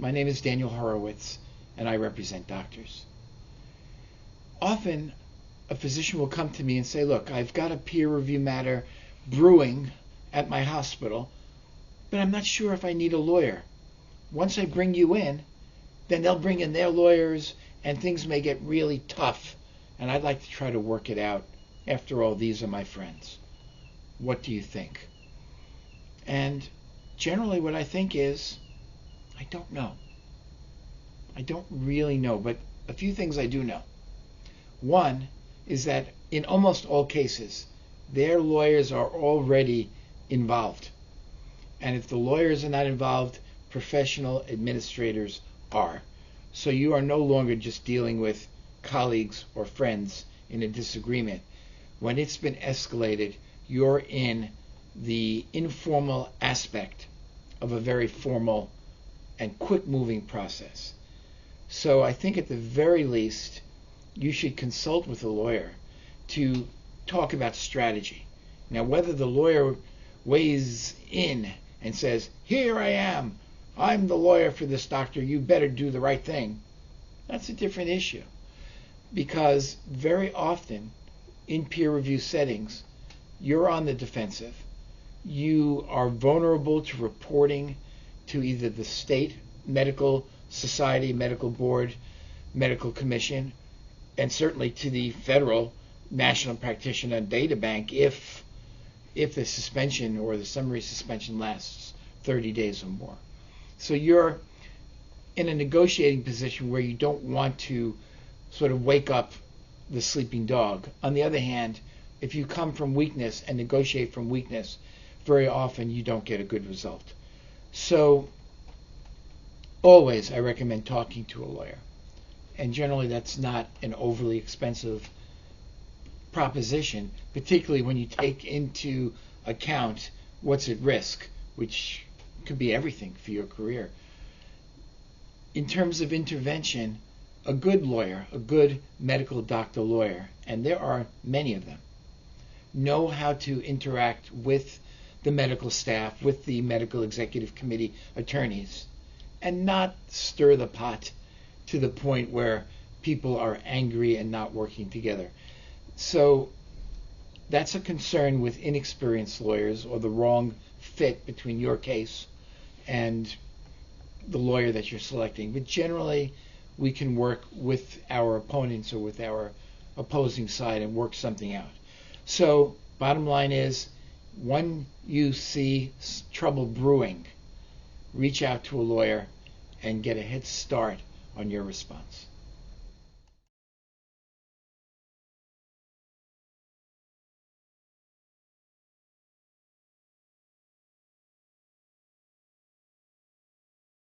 My name is Daniel Horowitz, and I represent doctors. Often, a physician will come to me and say, look, I've got a peer review matter brewing at my hospital, but I'm not sure if I need a lawyer. Once I bring you in, then they'll bring in their lawyers, and things may get really tough, and I'd like to try to work it out. After all, these are my friends. What do you think? And generally what I think is, I don't know. I don't really know, but a few things I do know. One is that in almost all cases, their lawyers are already involved. And if the lawyers are not involved, professional administrators are. So you are no longer just dealing with colleagues or friends in a disagreement. When it's been escalated, you're in the informal aspect of a very formal and quick-moving process. So I think at the very least, you should consult with a lawyer to talk about strategy. Now, whether the lawyer weighs in and says, here I am, I'm the lawyer for this doctor, you better do the right thing, that's a different issue. Because very often in peer review settings, you're on the defensive. You are vulnerable to reporting to either the state medical society, medical board, medical commission, and certainly to the federal National Practitioner Data Bank if the suspension or the summary suspension lasts 30 days or more. So you're in a negotiating position where you don't want to sort of wake up the sleeping dog. On the other hand, if you come from weakness and negotiate from weakness, very often you don't get a good result. So always I recommend talking to a lawyer. And generally that's not an overly expensive proposition, particularly when you take into account what's at risk, which could be everything for your career. In terms of intervention, a good lawyer, a good medical doctor lawyer, and there are many of them, know how to interact with the medical staff, with the medical executive committee attorneys, and not stir the pot to the point where people are angry and not working together. So that's a concern with inexperienced lawyers or the wrong fit between your case and the lawyer that you're selecting. But generally, we can work with our opponents or with our opposing side and work something out. So bottom line is, when you see trouble brewing, reach out to a lawyer and get a head start on your response.